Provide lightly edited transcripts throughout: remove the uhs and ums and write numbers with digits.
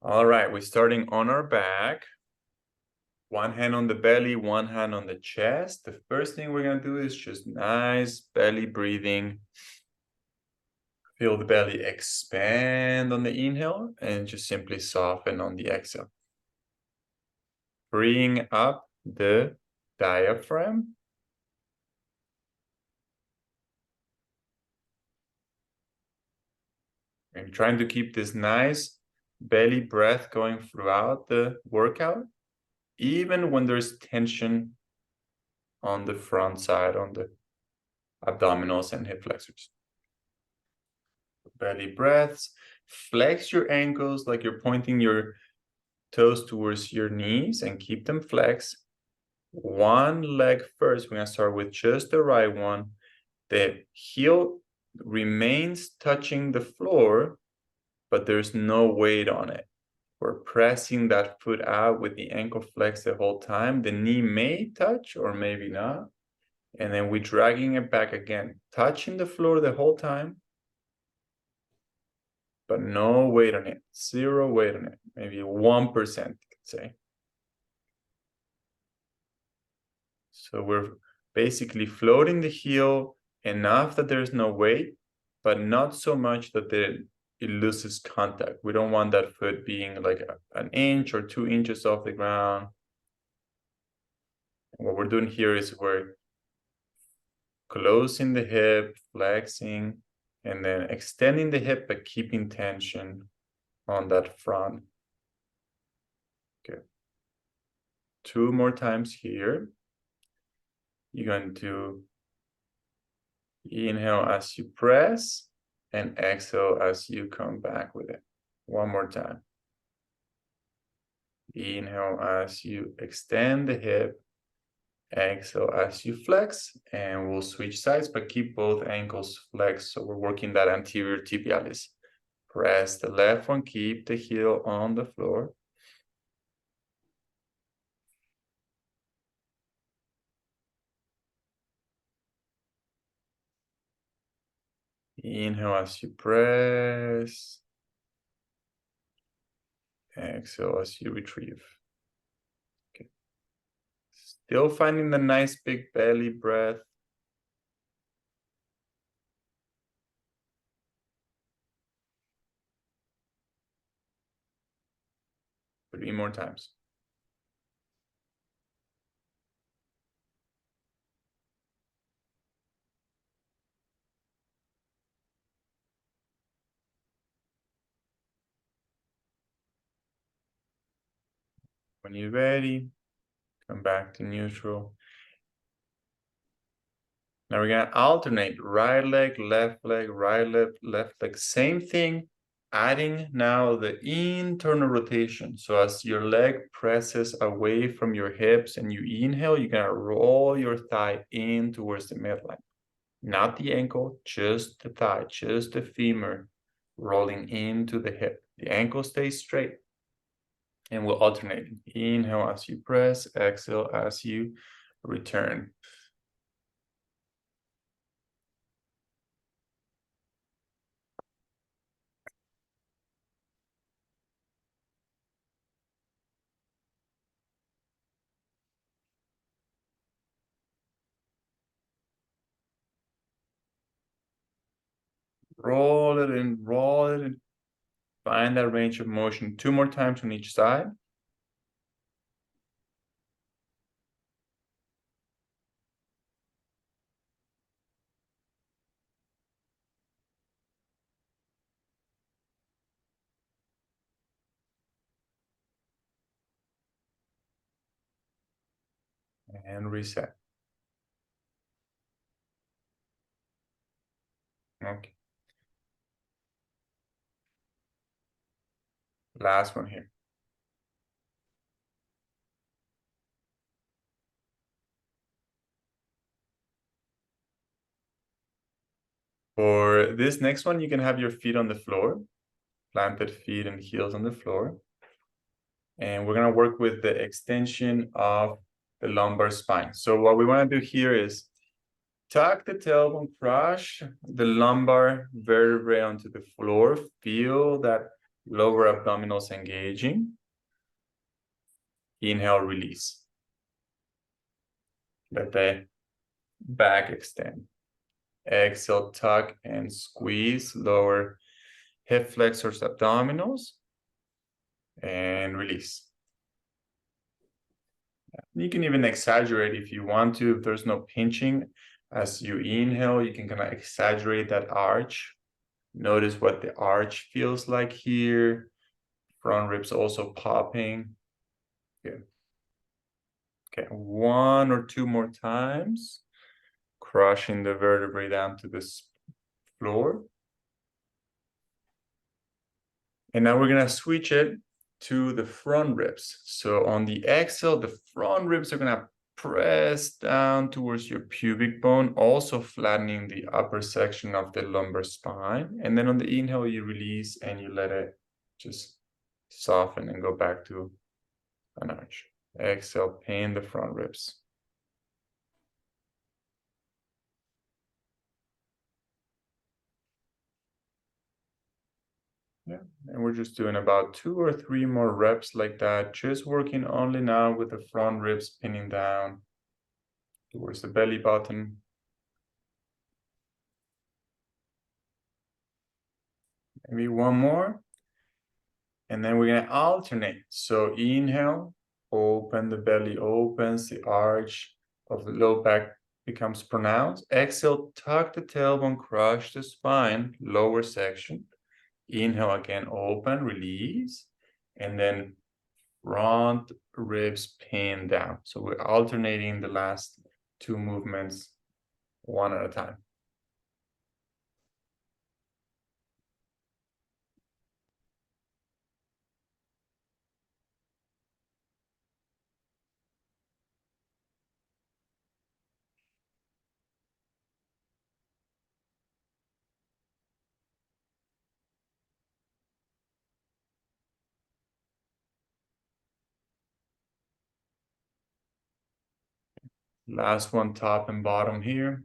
All right, we're starting on our back. One hand on the belly, one hand on the chest. The first thing we're gonna do is just nice belly breathing. Feel the belly expand on the inhale and just simply soften on the exhale. Freeing up the diaphragm. And trying to keep this nice belly breath going throughout the workout, even when there's tension on the front side, on the abdominals and hip flexors. Belly breaths. Flex your ankles like you're pointing your toes towards your knees and keep them flexed. One leg first. We're going to start with just the right one. The heel remains touching the floor, but there's no weight on it. We're pressing that foot out with the ankle flex the whole time. The knee may touch or maybe not. And then we're dragging it back again, touching the floor the whole time, but no weight on it, zero weight on it, maybe 1%, you could say. So we're basically floating the heel enough that there's no weight, but not so much that it loses contact. We don't want that foot being like an inch or 2 inches off the ground. And what we're doing here is we're closing the hip, flexing, and then extending the hip, but keeping tension on that front. Okay. 2 more times here. You're going to inhale as you press and exhale as you come back with it. One more time. Inhale as you extend the hip. Exhale as you flex, and we'll switch sides, but keep both ankles flexed. So we're working that anterior tibialis. Press the left one, keep the heel on the floor. Inhale as you press. Exhale as you retrieve. Okay. Still finding the nice big belly breath. Three more times. When you're ready, come back to neutral. Now we're gonna alternate right leg, right leg, left leg. Same thing, adding now the internal rotation. So as your leg presses away from your hips and you inhale, you're gonna roll your thigh in towards the midline. Not the ankle, just the thigh, just the femur rolling into the hip. The ankle stays straight. And we'll alternate. Inhale as you press, exhale as you return. Roll it in, roll it in. Find that range of motion. 2 more times on each side. And reset. Okay. Last one here. For this next one, you can have your feet on the floor. Planted feet and heels on the floor. And we're going to work with the extension of the lumbar spine. So what we want to do here is tuck the tailbone, crush the lumbar vertebrae onto the floor. Feel that Lower abdominals engaging. Inhale, release. Let the back extend. Exhale, tuck and squeeze. Lower hip flexors, abdominals. And release. You can even exaggerate if you want to. If there's no pinching, as you inhale, you can kind of exaggerate that arch. Notice what the arch feels like here. Front ribs also popping. Good. Okay, 1 or 2 more times. Crushing the vertebrae down to the floor. And now we're gonna switch it to the front ribs. So on the exhale, the front ribs are gonna press down towards your pubic bone, also flattening the upper section of the lumbar spine. And then on the inhale, you release and you let it just soften and go back to an arch. Exhale, pain the front ribs. Yeah, and we're just doing about 2 or 3 more reps like that, just working only now with the front ribs pinning down towards the belly button. Maybe 1 more. And then we're gonna alternate. So inhale, open, the belly opens, the arch of the low back becomes pronounced. Exhale, tuck the tailbone, crush the spine, lower section. Inhale again, open, release. And then front ribs pin down. So we're alternating the last 2 movements one at a time. Last one, top and bottom here.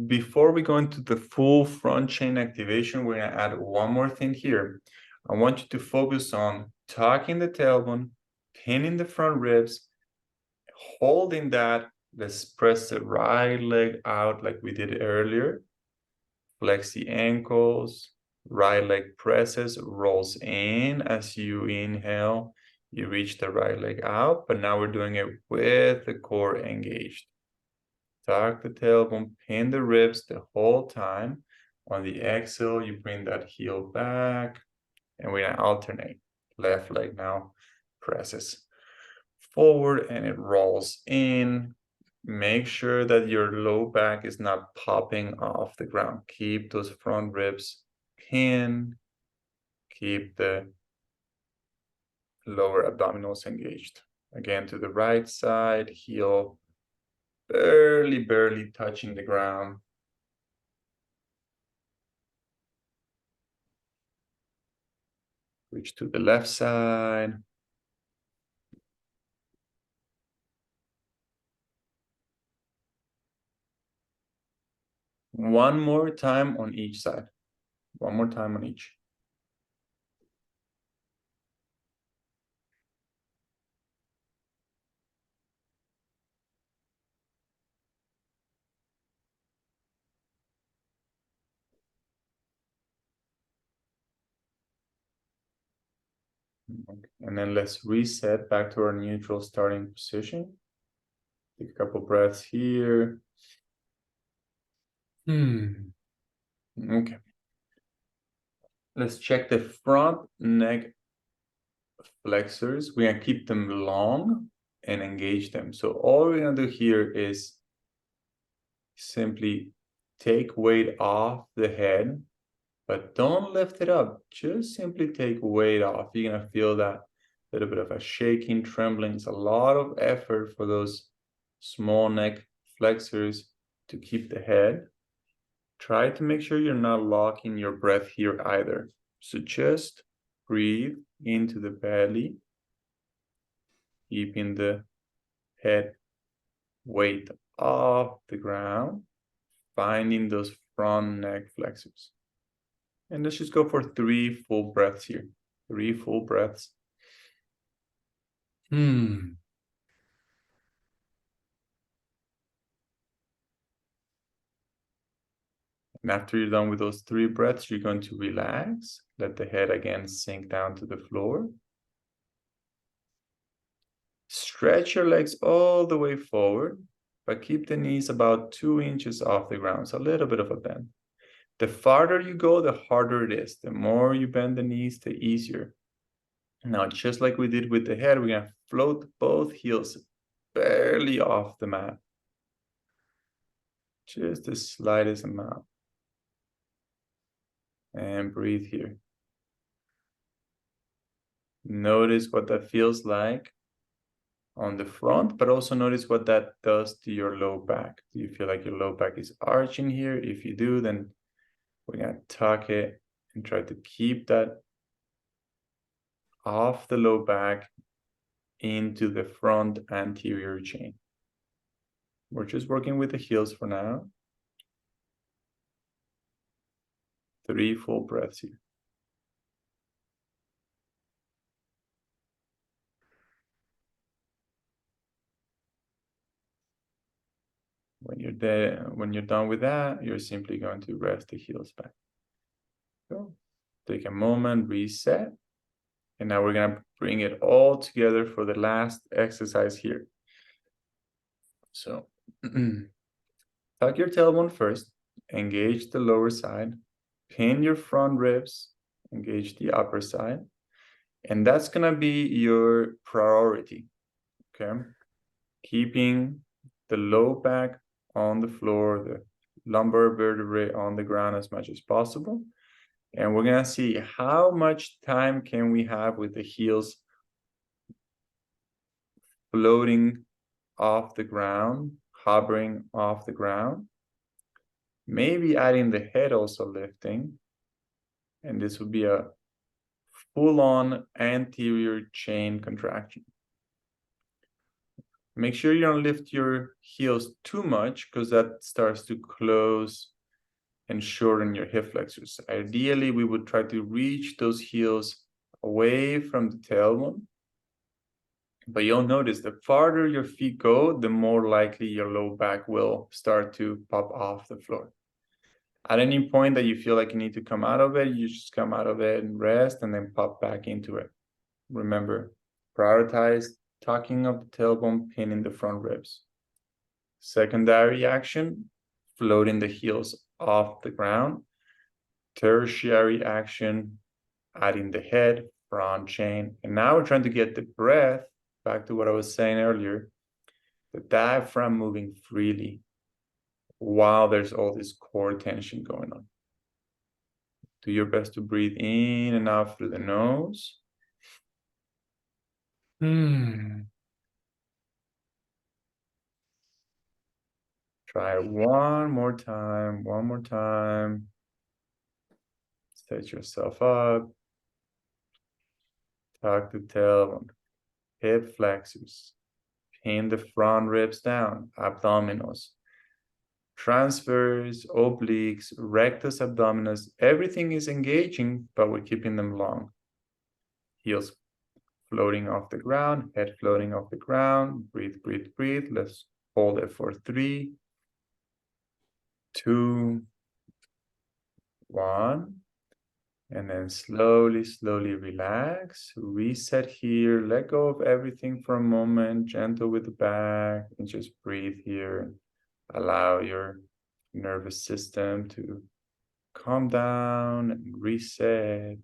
Before we go into the full front chain activation, we're going to add one more thing here. I want you to focus on tucking the tailbone, pinning the front ribs, holding that. Let's press the right leg out like we did earlier. Flex the ankles, right leg presses, rolls in as you inhale. You reach the right leg out, but now we're doing it with the core engaged. Tuck the tailbone, pin the ribs the whole time. On the exhale, you bring that heel back, and we're gonna alternate. Left leg now presses forward and it rolls in. Make sure that your low back is not popping off the ground. Keep those front ribs pinned. Keep the lower abdominals engaged. Again, to the right side, heel barely touching the ground. Reach to the left side. One more time on each side. One more time on each. Okay. And then let's reset back to our neutral starting position. Take a couple breaths here. Okay. Let's check the front neck flexors. We're gonna keep them long and engage them. So all we're gonna do here is simply take weight off the head, but don't lift it up. Just simply take weight off. You're gonna feel that little bit of a shaking, trembling. It's a lot of effort for those small neck flexors to keep the head. Try to make sure you're not locking your breath here either. So just breathe into the belly, keeping the head weight off the ground, finding those front neck flexors. And let's just go for 3 full breaths here. 3 full breaths. And after you're done with those 3 breaths, you're going to relax. Let the head again sink down to the floor. Stretch your legs all the way forward, but keep the knees about 2 inches off the ground, so a little bit of a bend. The farther you go, the harder it is. The more you bend the knees, the easier. Now, just like we did with the head, we're going to float both heels barely off the mat. Just the slightest amount. And breathe here. Notice what that feels like on the front, but also notice what that does to your low back. Do you feel like your low back is arching here? If you do, then we're going to tuck it and try to keep that off the low back into the front anterior chain. We're just working with the heels for now. 3 full breaths here. When you're done with that, you're simply going to rest the heels back. So take a moment, reset. And now we're going to bring it all together for the last exercise here. So tuck your tailbone first, engage the lower side, pin your front ribs, engage the upper side. And that's going to be your priority, okay? Keeping the low back on the floor, the lumbar vertebrae on the ground as much as possible. And we're going to see how much time can we have with the heels floating off the ground, hovering off the ground. Maybe adding the head also lifting. And this would be a full-on anterior chain contraction. Make sure you don't lift your heels too much because that starts to close and shorten your hip flexors. Ideally, we would try to reach those heels away from the tailbone. But you'll notice the farther your feet go, the more likely your low back will start to pop off the floor. At any point that you feel like you need to come out of it, you just come out of it and rest and then pop back into it. Remember, prioritize tucking of the tailbone, pinning the front ribs. Secondary action, floating the heels off the ground. Tertiary action, adding the head, front chain. And now we're trying to get the breath, back to what I was saying earlier, the diaphragm moving freely while there's all this core tension going on. Do your best to breathe in and out through the nose. Try one more time. Set yourself up. Tuck the tailbone. Hip flexors. Pin the front ribs down. Abdominals. Transfers, obliques, rectus abdominis. Everything is engaging, but we're keeping them long. Heels floating off the ground. Head floating off the ground. Breathe, breathe, breathe. Let's hold it for 3, 2, 1. And then slowly, slowly relax. Reset here. Let go of everything for a moment. Gentle with the back. And just breathe here. Allow your nervous system to calm down and reset.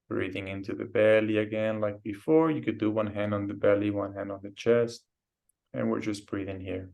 Breathing into the belly again like before. You could do one hand on the belly, one hand on the chest. And we're just breathing here.